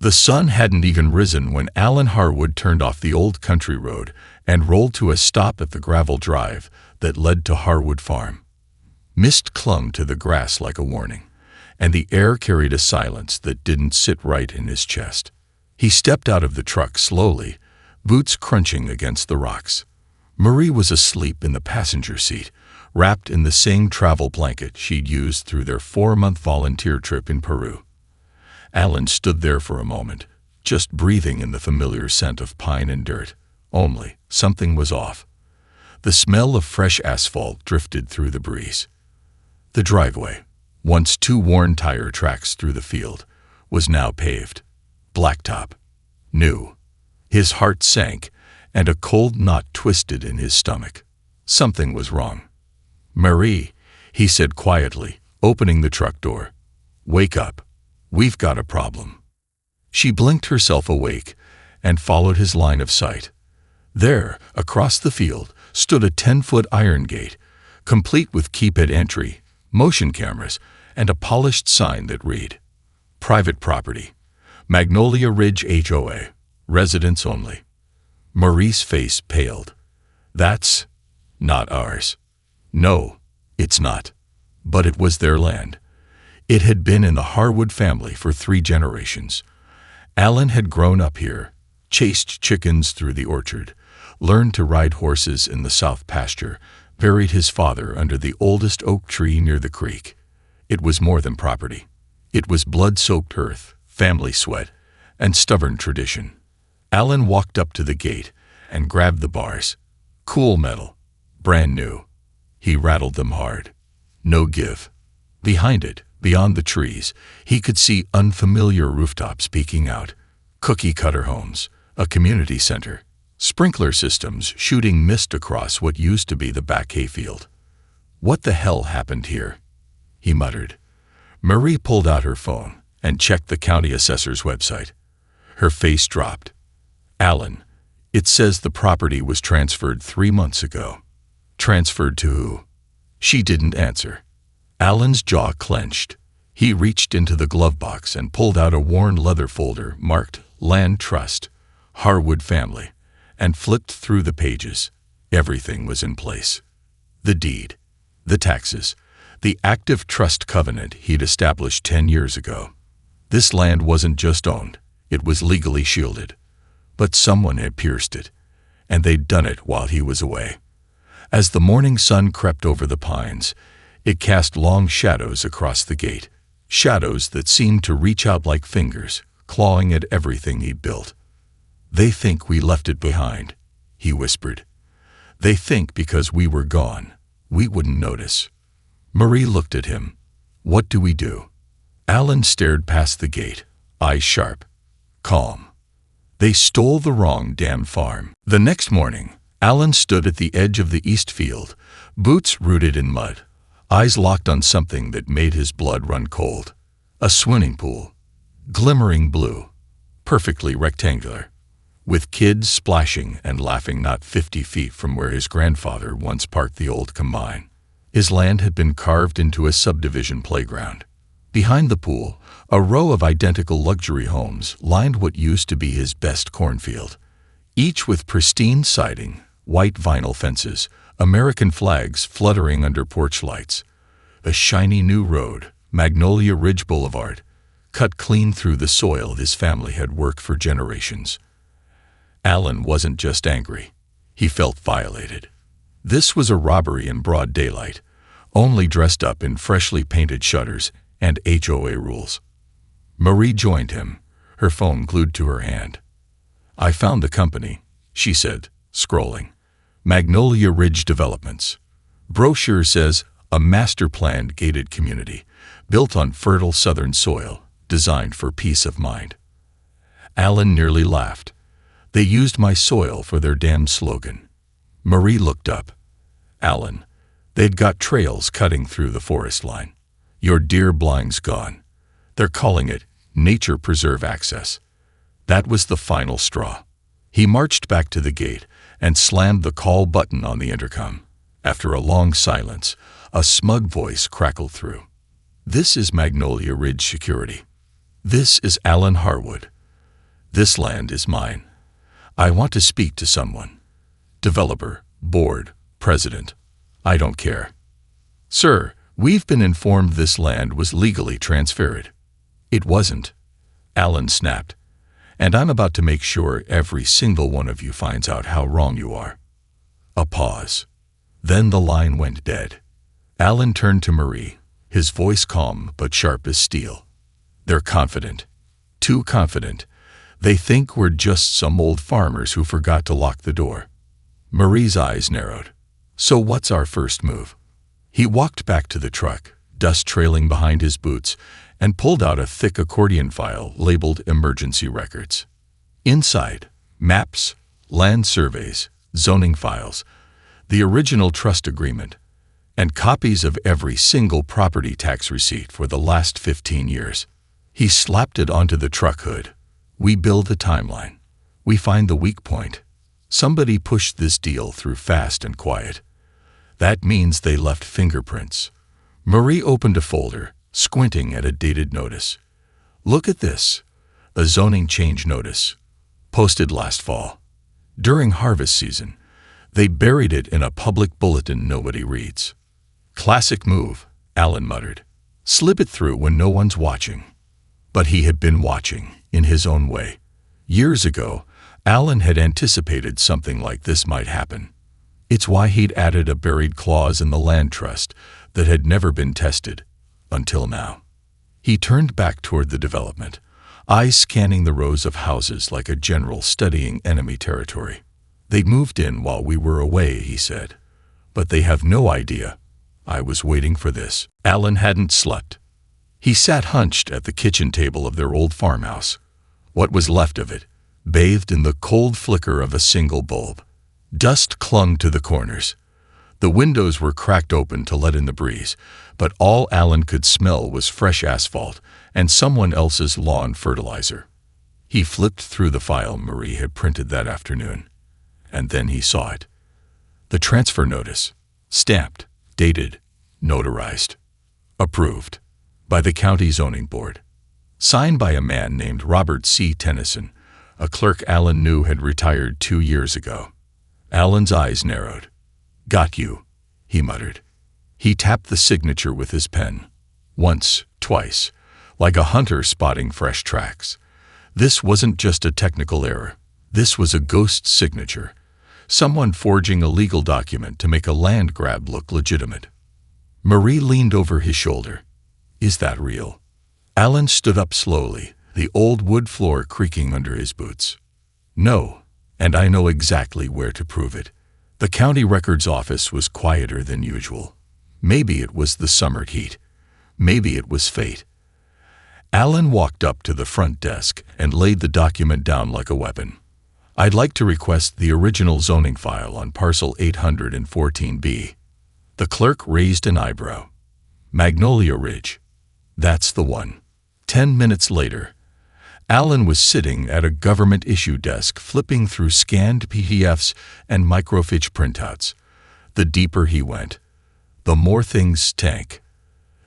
The sun hadn't even risen when Alan Harwood turned off the old country road and rolled to a stop at the gravel drive that led to Harwood Farm. Mist clung to the grass like a warning, and the air carried a silence that didn't sit right in his chest. He stepped out of the truck slowly, boots crunching against the rocks. Marie was asleep in the passenger seat, wrapped in the same travel blanket she'd used through their 4-month volunteer trip in Peru. Alan stood there for a moment, just breathing in the familiar scent of pine and dirt. Only, something was off. The smell of fresh asphalt drifted through the breeze. The driveway, once 2 worn tire tracks through the field, was now paved. Blacktop. New. His heart sank, and a cold knot twisted in his stomach. Something was wrong. "Marie," he said quietly, opening the truck door. "Wake up. We've got a problem." She blinked herself awake and followed his line of sight. There, across the field, stood a 10-foot iron gate, complete with keypad entry, motion cameras, and a polished sign that read, "Private Property. Magnolia Ridge HOA. Residents only." Marie's face paled. "That's not ours." "No, it's not." But it was their land. It had been in the Harwood family for 3 generations. Alan had grown up here, chased chickens through the orchard, learned to ride horses in the south pasture, buried his father under the oldest oak tree near the creek. It was more than property. It was blood-soaked earth, family sweat, and stubborn tradition. Alan walked up to the gate and grabbed the bars. Cool metal. Brand new. He rattled them hard. No give. Behind it, beyond the trees, he could see unfamiliar rooftops peeking out. Cookie-cutter homes, a community center, sprinkler systems shooting mist across what used to be the back hayfield. "What the hell happened here?" he muttered. Marie pulled out her phone and checked the county assessor's website. Her face dropped. "Alan, it says the property was transferred 3 months ago." "Transferred to who?" She didn't answer. Alan's jaw clenched. He reached into the glove box and pulled out a worn leather folder marked Land Trust, Harwood Family, and flipped through the pages. Everything was in place. The deed, the taxes, the active trust covenant he'd established 10 years ago. This land wasn't just owned, it was legally shielded. But someone had pierced it, and they'd done it while he was away. As the morning sun crept over the pines, it cast long shadows across the gate, shadows that seemed to reach out like fingers, clawing at everything he'd built. "They think we left it behind," he whispered. "They think because we were gone, we wouldn't notice." Marie looked at him. "What do we do?" Alan stared past the gate, eyes sharp, calm. "They stole the wrong damn farm." The next morning, Alan stood at the edge of the east field, boots rooted in mud, eyes locked on something that made his blood run cold. A swimming pool, glimmering blue, perfectly rectangular, with kids splashing and laughing not 50 feet from where his grandfather once parked the old combine. His land had been carved into a subdivision playground. Behind the pool, a row of identical luxury homes lined what used to be his best cornfield, each with pristine siding, white vinyl fences, American flags fluttering under porch lights. A shiny new road, Magnolia Ridge Boulevard, cut clean through the soil his family had worked for generations. Alan wasn't just angry. He felt violated. This was a robbery in broad daylight, only dressed up in freshly painted shutters and HOA rules. Marie joined him, her phone glued to her hand. "I found the company," she said, scrolling. "Magnolia Ridge Developments. Brochure says a master-planned gated community, built on fertile southern soil, designed for peace of mind." Alan nearly laughed. "They used my soil for their damn slogan." Marie looked up. "Alan, they'd got trails cutting through the forest line. Your deer blind's gone. They're calling it Nature Preserve Access." That was the final straw. He marched back to the gate and slammed the call button on the intercom. After a long silence, a smug voice crackled through. "This is Magnolia Ridge Security. This is Alan Harwood. This land is mine. I want to speak to someone. Developer, board, president. I don't care. Sir, we've been informed this land was legally transferred. It wasn't. Alan snapped. And I'm about to make sure every single one of you finds out how wrong you are. A pause. Then the line went dead. Alan turned to Marie, his voice calm but sharp as steel. They're confident. Too confident. They think we're just some old farmers who forgot to lock the door. Marie's eyes narrowed. So what's our first move? He walked back to the truck, dust trailing behind his boots, and pulled out a thick accordion file labeled Emergency Records. Inside, maps, land surveys, zoning files, the original trust agreement, and copies of every single property tax receipt for the last 15 years. He slapped it onto the truck hood. We build a timeline. We find the weak point. Somebody pushed this deal through fast and quiet. That means they left fingerprints. Marie opened a folder, squinting at a dated notice. Look at this. A zoning change notice. Posted last fall. During harvest season, they buried it in a public bulletin nobody reads. Classic move, Alan muttered. Slip it through when no one's watching. But he had been watching, in his own way. Years ago, Alan had anticipated something like this might happen. It's why he'd added a buried clause in the land trust that had never been tested, until now. He turned back toward the development, eyes scanning the rows of houses like a general studying enemy territory. They'd moved in while we were away, he said. But they have no idea. I was waiting for this. Alan hadn't slept. He sat hunched at the kitchen table of their old farmhouse. What was left of it, bathed in the cold flicker of a single bulb. Dust clung to the corners. The windows were cracked open to let in the breeze, but all Alan could smell was fresh asphalt and someone else's lawn fertilizer. He flipped through the file Marie had printed that afternoon, and then he saw it. The transfer notice, stamped, dated, notarized, approved by the county zoning board, signed by a man named Robert C. Tennyson, a clerk Alan knew had retired 2 years ago. Alan's eyes narrowed. Got you, he muttered. He tapped the signature with his pen. Once, twice, like a hunter spotting fresh tracks. This wasn't just a technical error. This was a ghost signature. Someone forging a legal document to make a land grab look legitimate. Marie leaned over his shoulder. Is that real? Alan stood up slowly, the old wood floor creaking under his boots. No, and I know exactly where to prove it. The county records office was quieter than usual. Maybe it was the summer heat. Maybe it was fate. Alan walked up to the front desk and laid the document down like a weapon. I'd like to request the original zoning file on parcel 814B. The clerk raised an eyebrow. Magnolia Ridge. That's the one. 10 minutes later, Alan was sitting at a government-issue desk flipping through scanned PDFs and microfiche printouts. The deeper he went, the more things stank.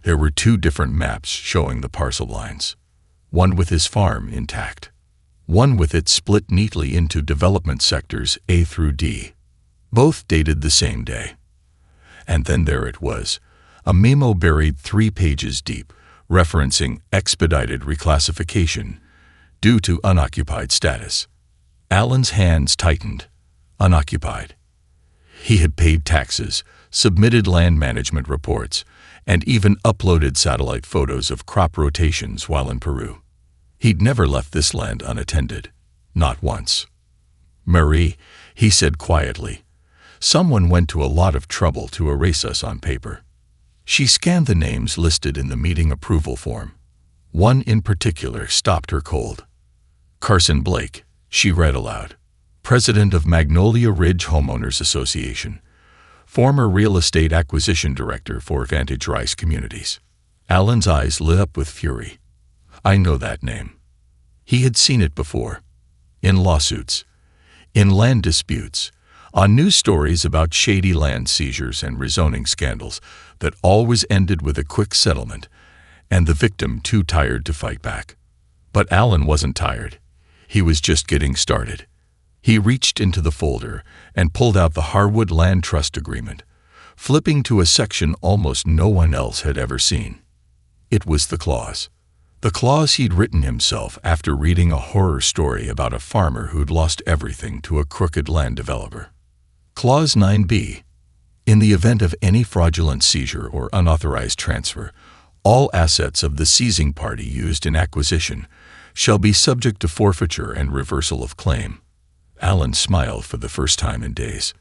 There were 2 different maps showing the parcel lines. One with his farm intact. One with it split neatly into development sectors A through D. Both dated the same day. And then there it was, a memo buried 3 pages deep, referencing expedited reclassification due to unoccupied status. Alan's hands tightened. Unoccupied. He had paid taxes, submitted land management reports, and even uploaded satellite photos of crop rotations while in Peru. He'd never left this land unattended. Not once. Marie, he said quietly, someone went to a lot of trouble to erase us on paper. She scanned the names listed in the meeting approval form. One in particular stopped her cold. Carson Blake, she read aloud. President of Magnolia Ridge Homeowners Association. Former real estate acquisition director for Vantage Rice Communities. Alan's eyes lit up with fury. I know that name. He had seen it before. In lawsuits. In land disputes. On news stories about shady land seizures and rezoning scandals that always ended with a quick settlement and the victim too tired to fight back. But Alan wasn't tired. He was just getting started. He reached into the folder and pulled out the Harwood Land Trust Agreement, flipping to a section almost no one else had ever seen. It was the clause. The clause he'd written himself after reading a horror story about a farmer who'd lost everything to a crooked land developer. Clause 9b. In the event of any fraudulent seizure or unauthorized transfer, all assets of the seizing party used in acquisition shall be subject to forfeiture and reversal of claim. Alan smiled for the first time in days.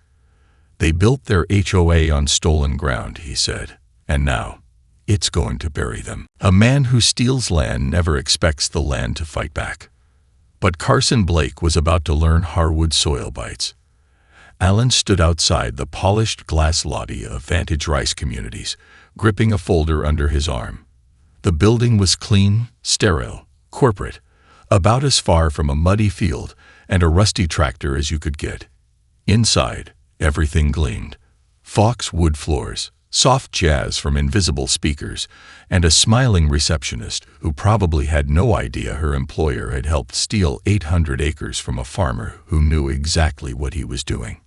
They built their HOA on stolen ground, he said, and now it's going to bury them. A man who steals land never expects the land to fight back. But Carson Blake was about to learn Harwood soil bites. Alan stood outside the polished glass lobby of Vantage Rice Communities, gripping a folder under his arm. The building was clean, sterile, corporate, about as far from a muddy field and a rusty tractor as you could get. Inside, everything gleamed. Fox wood floors, soft jazz from invisible speakers, and a smiling receptionist who probably had no idea her employer had helped steal 800 acres from a farmer who knew exactly what he was doing.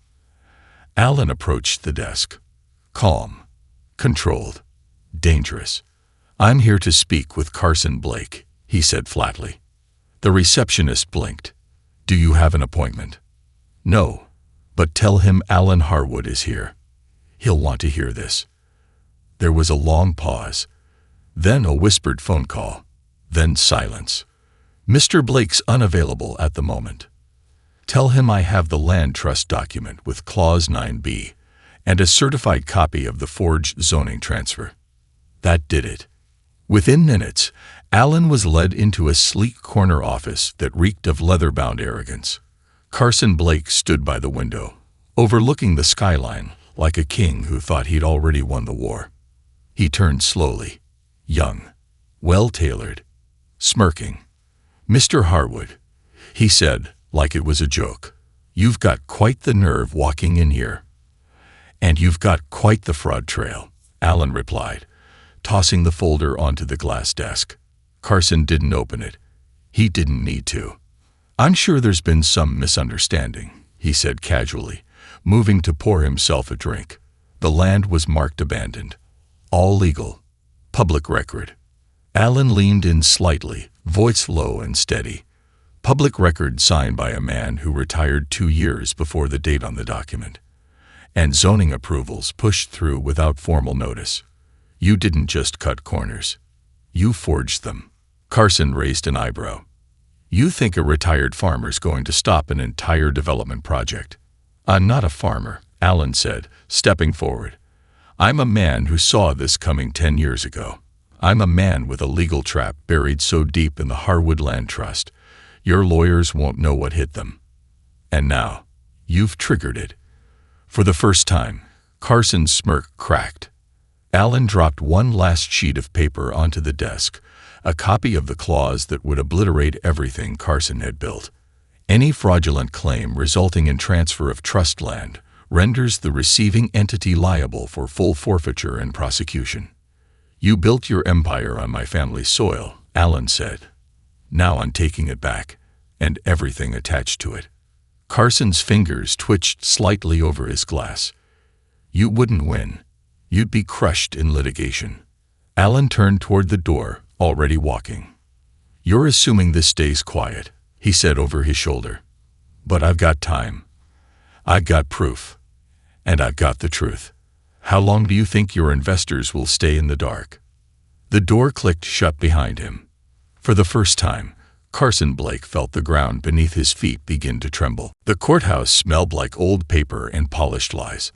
Alan approached the desk. Calm, controlled, dangerous. "I'm here to speak with Carson Blake," he said flatly. The receptionist blinked. "Do you have an appointment?" "No, but tell him Alan Harwood is here. He'll want to hear this." There was a long pause, then a whispered phone call, then silence. "Mr. Blake's unavailable at the moment. Tell him I have the land trust document with Clause 9b and a certified copy of the forged zoning transfer." That did it. Within minutes, Alan was led into a sleek corner office that reeked of leather-bound arrogance. Carson Blake stood by the window, overlooking the skyline like a king who thought he'd already won the war. He turned slowly, young, well-tailored, smirking. "Mr. Harwood," he said, like it was a joke, "you've got quite the nerve walking in here." "And you've got quite the fraud trail," Alan replied, tossing the folder onto the glass desk. Carson didn't open it. He didn't need to. "I'm sure there's been some misunderstanding," he said casually, moving to pour himself a drink. "The land was marked abandoned. All legal. Public record." Alan leaned in slightly, voice low and steady. "Public record signed by a man who retired 2 years before the date on the document. And zoning approvals pushed through without formal notice. You didn't just cut corners. You forged them." Carson raised an eyebrow. "You think a retired farmer's going to stop an entire development project?" "I'm not a farmer," Alan said, stepping forward. "I'm a man who saw this coming 10 years ago. I'm a man with a legal trap buried so deep in the Harwood Land Trust, your lawyers won't know what hit them. And now, you've triggered it." For the first time, Carson's smirk cracked. Alan dropped one last sheet of paper onto the desk, a copy of the clause that would obliterate everything Carson had built. Any fraudulent claim resulting in transfer of trust land renders the receiving entity liable for full forfeiture and prosecution. "You built your empire on my family's soil," Alan said. "Now I'm taking it back, and everything attached to it." Carson's fingers twitched slightly over his glass. "You wouldn't win. You'd be crushed in litigation." Alan turned toward the door, already walking. "You're assuming this stays quiet," he said over his shoulder. "But I've got time. I've got proof. And I've got the truth. How long do you think your investors will stay in the dark?" The door clicked shut behind him. For the first time, Carson Blake felt the ground beneath his feet begin to tremble. The courthouse smelled like old paper and polished lies.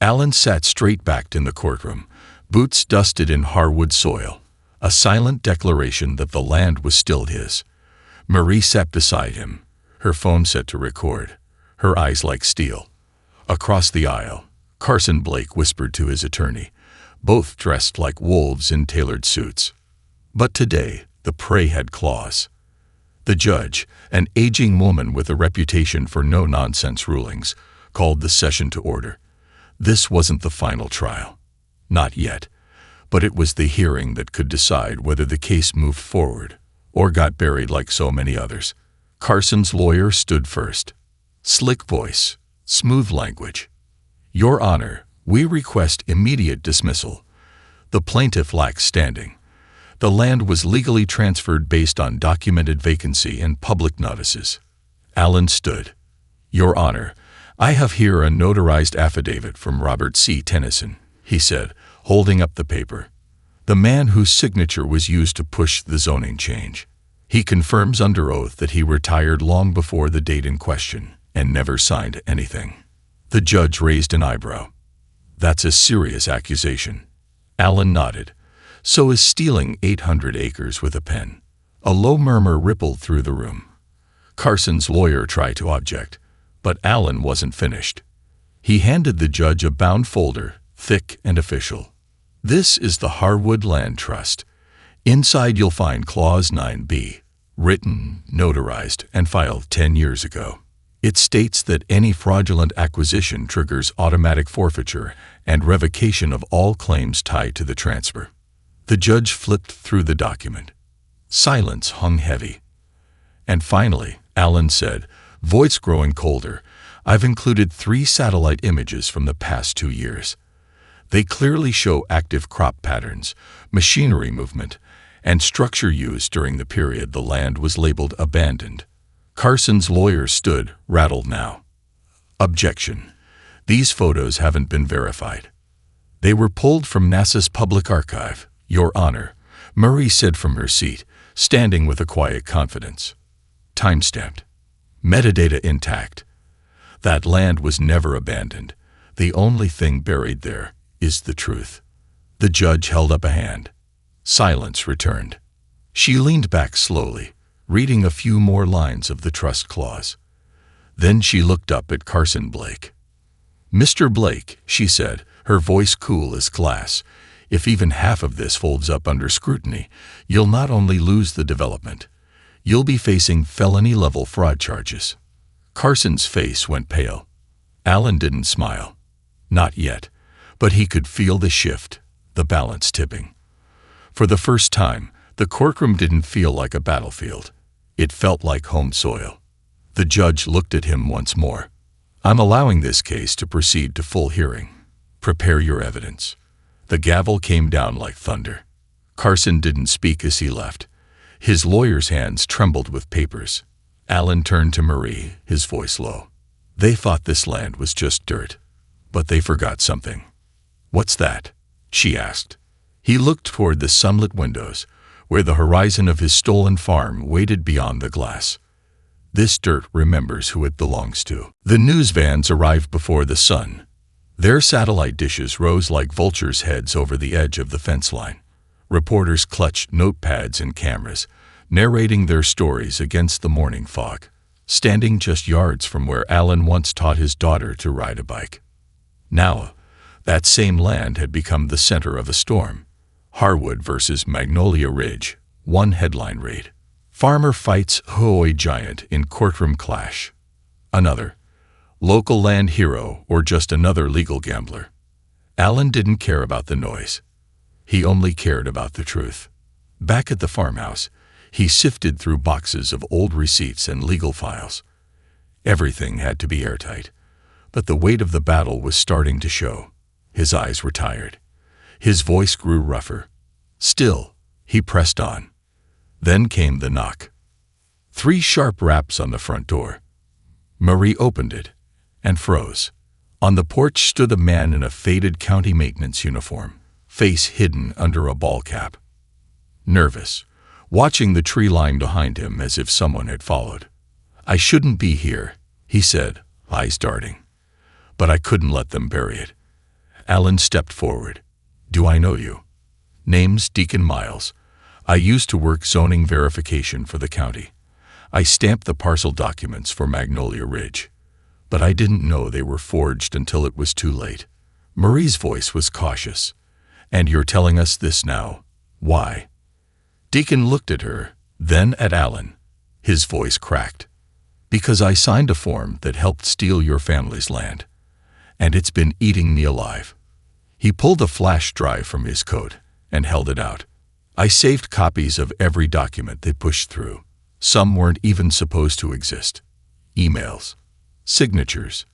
Alan sat straight-backed in the courtroom, boots dusted in Harwood soil, a silent declaration that the land was still his. Marie sat beside him, her phone set to record, her eyes like steel. Across the aisle, Carson Blake whispered to his attorney, both dressed like wolves in tailored suits. But today, the prey had claws. The judge, an aging woman with a reputation for no-nonsense rulings, called the session to order. This wasn't the final trial. Not yet. But it was the hearing that could decide whether the case moved forward or got buried like so many others. Carson's lawyer stood first. Slick voice, smooth language. Your Honor, we request immediate dismissal. The plaintiff lacks standing. The land was legally transferred based on documented vacancy and public notices. Allen stood. Your Honor, I have here a notarized affidavit from Robert C. Tennyson, he said, holding up the paper. The man whose signature was used to push the zoning change. He confirms under oath that he retired long before the date in question and never signed anything. The judge raised an eyebrow. That's a serious accusation. Allen nodded. So is stealing 800 acres with a pen. A low murmur rippled through the room. Carson's lawyer tried to object, but Allen wasn't finished. He handed the judge a bound folder, thick and official. This is the Harwood Land Trust. Inside you'll find Clause 9b, written, notarized, and filed 10 years ago. It states that any fraudulent acquisition triggers automatic forfeiture and revocation of all claims tied to the transfer. The judge flipped through the document. Silence hung heavy. And finally, Allen said, voice growing colder, I've included 3 satellite images from the past 2 years. They clearly show active crop patterns, machinery movement, and structure used during the period the land was labeled abandoned. Carson's lawyer stood, rattled now. Objection. These photos haven't been verified. They were pulled from NASA's public archive, Your Honor, Marie said from her seat, standing with a quiet confidence. Time-stamped. Metadata intact. That land was never abandoned. The only thing buried there is the truth. The judge held up a hand. Silence returned. She leaned back slowly, reading a few more lines of the trust clause. Then she looked up at Carson Blake. Mr. Blake, she said, her voice cool as glass, if even half of this folds up under scrutiny, you'll not only lose the development, you'll be facing felony-level fraud charges. Carson's face went pale. Allen didn't smile. Not yet, but he could feel the shift, the balance tipping. For the first time, the courtroom didn't feel like a battlefield. It felt like home soil. The judge looked at him once more. I'm allowing this case to proceed to full hearing. Prepare your evidence. The gavel came down like thunder. Carson didn't speak as he left. His lawyer's hands trembled with papers. Allen turned to Marie, his voice low. They thought this land was just dirt. But they forgot something. What's that? She asked. He looked toward the sunlit windows, where the horizon of his stolen farm waited beyond the glass. This dirt remembers who it belongs to. The news vans arrived before the sun. Their satellite dishes rose like vultures' heads over the edge of the fence line. Reporters clutched notepads and cameras, narrating their stories against the morning fog, standing just yards from where Allen once taught his daughter to ride a bike. Now, that same land had become the center of a storm. Harwood versus Magnolia Ridge, one headline read. Farmer fights HOA giant in courtroom clash. Another. Local land hero or just another legal gambler. Allen didn't care about the noise. He only cared about the truth. Back at the farmhouse, he sifted through boxes of old receipts and legal files. Everything had to be airtight, but the weight of the battle was starting to show. His eyes were tired. His voice grew rougher. Still, he pressed on. Then came the knock. 3 sharp raps on the front door. Marie opened it and froze. On the porch stood a man in a faded county maintenance uniform, face hidden under a ball cap. Nervous, watching the tree line behind him as if someone had followed. I shouldn't be here, he said, eyes darting. But I couldn't let them bury it. Allen stepped forward. Do I know you? Name's Deacon Miles. I used to work zoning verification for the county. I stamped the parcel documents for Magnolia Ridge. But I didn't know they were forged until it was too late. Marie's voice was cautious. And you're telling us this now? Why? Deacon looked at her, then at Allen. His voice cracked. Because I signed a form that helped steal your family's land. And it's been eating me alive. He pulled a flash drive from his coat and held it out. I saved copies of every document they pushed through. Some weren't even supposed to exist. Emails, signatures,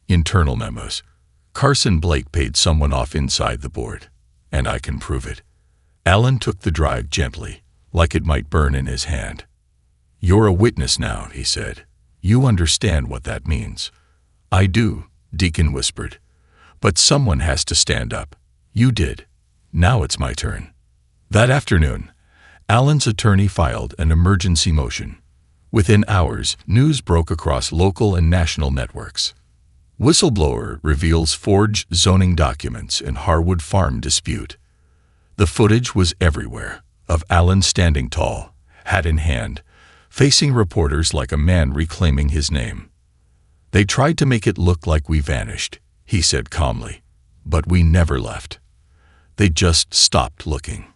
internal memos. Carson Blake paid someone off inside the board, and I can prove it. Alan took the drive gently, like it might burn in his hand. "You're a witness now," he said. "You understand what that means." "I do," Deacon whispered. "But someone has to stand up. You did. Now it's my turn." That afternoon, Alan's attorney filed an emergency motion. Within hours, news broke across local and national networks. Whistleblower reveals forged zoning documents in Harwood Farm dispute. The footage was everywhere, of Alan standing tall, hat in hand, facing reporters like a man reclaiming his name. "They tried to make it look like we vanished," he said calmly, "but we never left. They just stopped looking."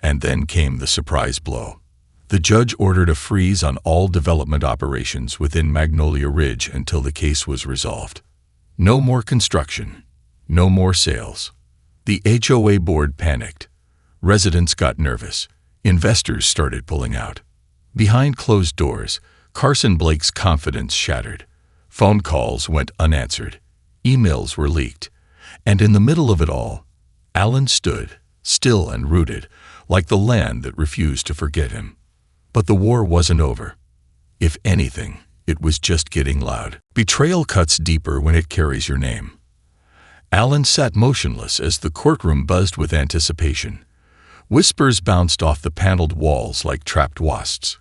And then came the surprise blow. The judge ordered a freeze on all development operations within Magnolia Ridge until the case was resolved. No more construction. No more sales. The HOA board panicked. Residents got nervous. Investors started pulling out. Behind closed doors, Carson Blake's confidence shattered. Phone calls went unanswered. Emails were leaked. And in the middle of it all, Alan stood, still and rooted, like the land that refused to forget him. But the war wasn't over. If anything, it was just getting loud. Betrayal cuts deeper when it carries your name. Alan sat motionless as the courtroom buzzed with anticipation. Whispers bounced off the paneled walls like trapped wasps.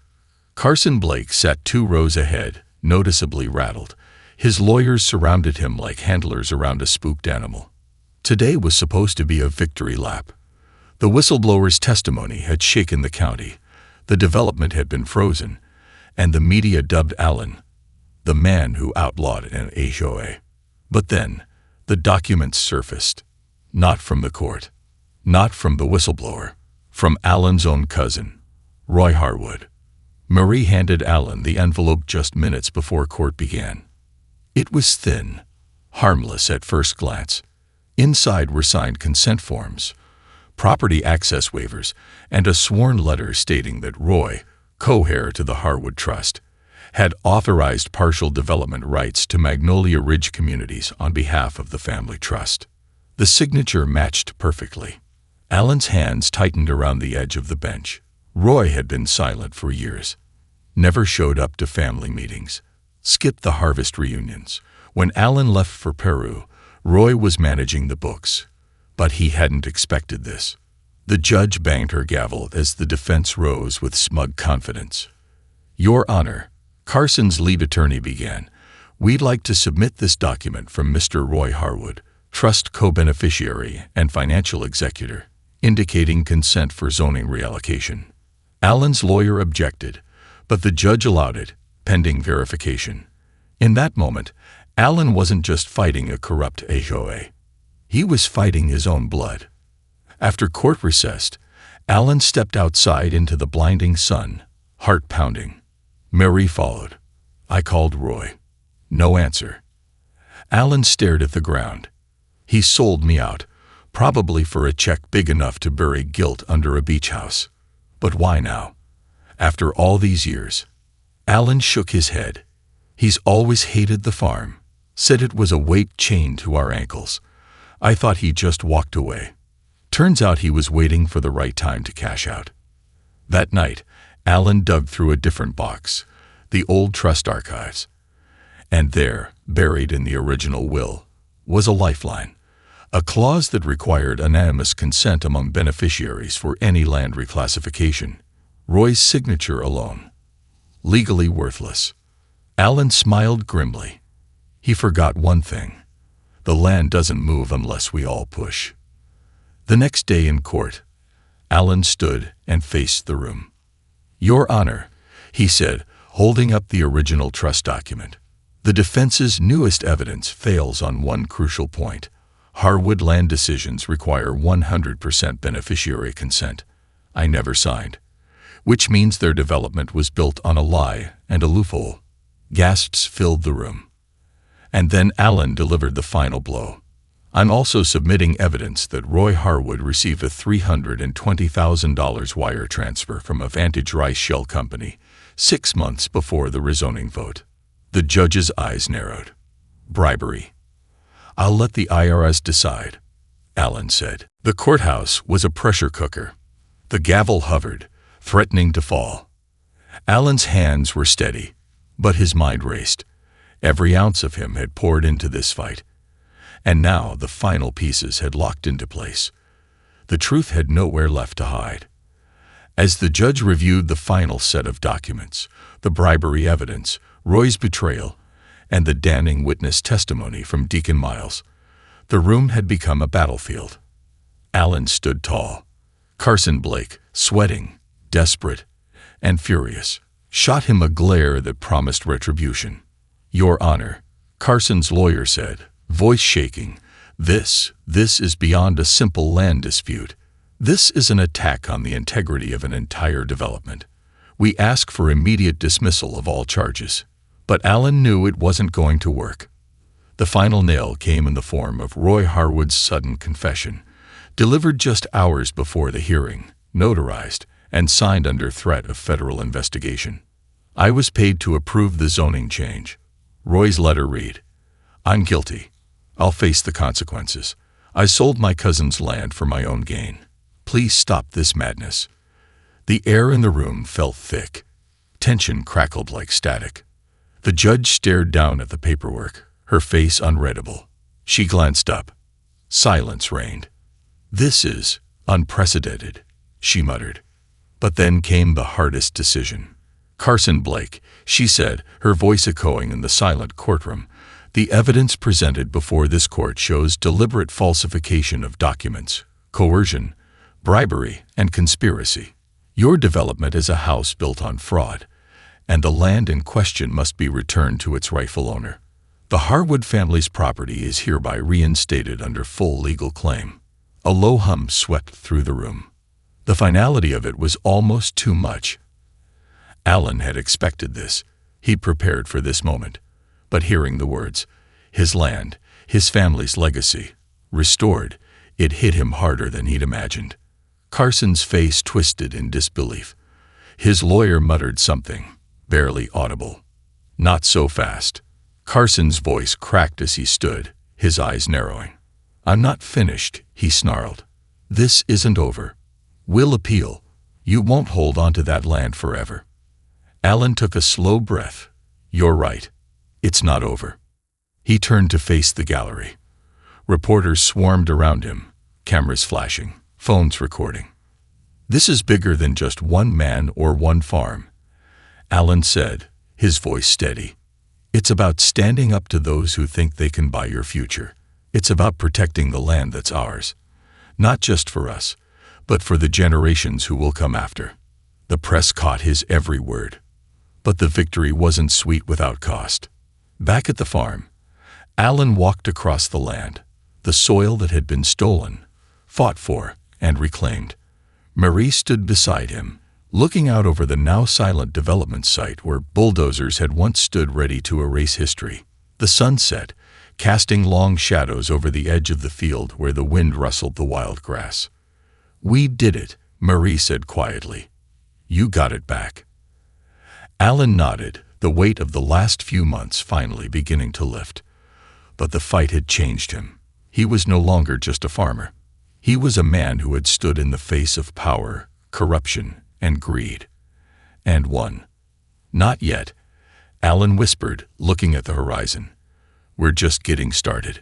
Carson Blake sat 2 rows ahead, noticeably rattled. His lawyers surrounded him like handlers around a spooked animal. Today was supposed to be a victory lap. The whistleblower's testimony had shaken the county. The development had been frozen, and the media dubbed Alan the man who outlawed an HOA. But then, the documents surfaced. Not from the court. Not from the whistleblower. From Alan's own cousin, Roy Harwood. Marie handed Alan the envelope just minutes before court began. It was thin, harmless at first glance. Inside were signed consent forms, property access waivers, and a sworn letter stating that Roy, co-heir to the Harwood Trust, had authorized partial development rights to Magnolia Ridge communities on behalf of the family trust. The signature matched perfectly. Alan's hands tightened around the edge of the bench. Roy had been silent for years. Never showed up to family meetings. Skipped the harvest reunions. When Alan left for Peru, Roy was managing the books. But he hadn't expected this. The judge banged her gavel as the defense rose with smug confidence. "Your Honor," Carson's lead attorney began, "we'd like to submit this document from Mr. Roy Harwood, trust co-beneficiary and financial executor, indicating consent for zoning reallocation." Alan's lawyer objected, but the judge allowed it, pending verification. In that moment, Alan wasn't just fighting a corrupt HOA. He was fighting his own blood. After court recessed, Alan stepped outside into the blinding sun, heart pounding. Mary followed. I called Roy. No answer. Alan stared at the ground. He sold me out, probably for a check big enough to bury guilt under a beach house. But why now? After all these years? Alan shook his head. He's always hated the farm, said it was a weight chained to our ankles. I thought he just walked away. Turns out he was waiting for the right time to cash out. That night, Alan dug through a different box, the old trust archives. And there, buried in the original will, was a lifeline, a clause that required unanimous consent among beneficiaries for any land reclassification. Roy's signature alone. Legally worthless. Alan smiled grimly. He forgot one thing. The land doesn't move unless we all push. The next day in court, Alan stood and faced the room. Your Honor, he said, holding up the original trust document. The defense's newest evidence fails on one crucial point. Harwood land decisions require 100% beneficiary consent. I never signed. Which means their development was built on a lie and a loophole. Gasps filled the room. And then Alan delivered the final blow. I'm also submitting evidence that Roy Harwood received a $320,000 wire transfer from a Vantage Rice Shell Company, 6 months before the rezoning vote. The judge's eyes narrowed. Bribery. I'll let the IRS decide, Alan said. The courthouse was a pressure cooker. The gavel hovered, threatening to fall. Alan's hands were steady, but his mind raced. Every ounce of him had poured into this fight. And now the final pieces had locked into place. The truth had nowhere left to hide. As the judge reviewed the final set of documents, the bribery evidence, Roy's betrayal, and the damning witness testimony from Deacon Miles, the room had become a battlefield. Alan stood tall. Carson Blake, sweating, desperate, and furious, shot him a glare that promised retribution. Your Honor, Carson's lawyer said, voice shaking, This is beyond a simple land dispute. This is an attack on the integrity of an entire development. We ask for immediate dismissal of all charges. But Alan knew it wasn't going to work. The final nail came in the form of Roy Harwood's sudden confession, delivered just hours before the hearing, notarized, and signed under threat of federal investigation. I was paid to approve the zoning change. Roy's letter read, I'm guilty. I'll face the consequences. I sold my cousin's land for my own gain. Please stop this madness. The air in the room felt thick. Tension crackled like static. The judge stared down at the paperwork, her face unreadable. She glanced up. Silence reigned. This is unprecedented, she muttered. But then came the hardest decision. Carson Blake, she said, her voice echoing in the silent courtroom. The evidence presented before this court shows deliberate falsification of documents, coercion, bribery, and conspiracy. Your development is a house built on fraud, and the land in question must be returned to its rightful owner. The Harwood family's property is hereby reinstated under full legal claim. A low hum swept through the room. The finality of it was almost too much. Alan had expected this. He'd prepared for this moment. But hearing the words, his land, his family's legacy, restored, it hit him harder than he'd imagined. Carson's face twisted in disbelief. His lawyer muttered something, barely audible. Not so fast. Carson's voice cracked as he stood, his eyes narrowing. I'm not finished, he snarled. This isn't over. We'll appeal. You won't hold on to that land forever. Alan took a slow breath. You're right. It's not over. He turned to face the gallery. Reporters swarmed around him, cameras flashing, phones recording. This is bigger than just one man or one farm, Alan said, his voice steady. It's about standing up to those who think they can buy your future. It's about protecting the land that's ours, not just for us, but for the generations who will come after. The press caught his every word. But the victory wasn't sweet without cost. Back at the farm, Alan walked across the land, the soil that had been stolen, fought for, and reclaimed. Marie stood beside him, looking out over the now silent development site where bulldozers had once stood ready to erase history. The sun set, casting long shadows over the edge of the field where the wind rustled the wild grass. We did it, Marie said quietly. You got it back. Alan nodded, the weight of the last few months finally beginning to lift. But the fight had changed him. He was no longer just a farmer. He was a man who had stood in the face of power, corruption, and greed. And won. Not yet, Alan whispered, looking at the horizon. We're just getting started.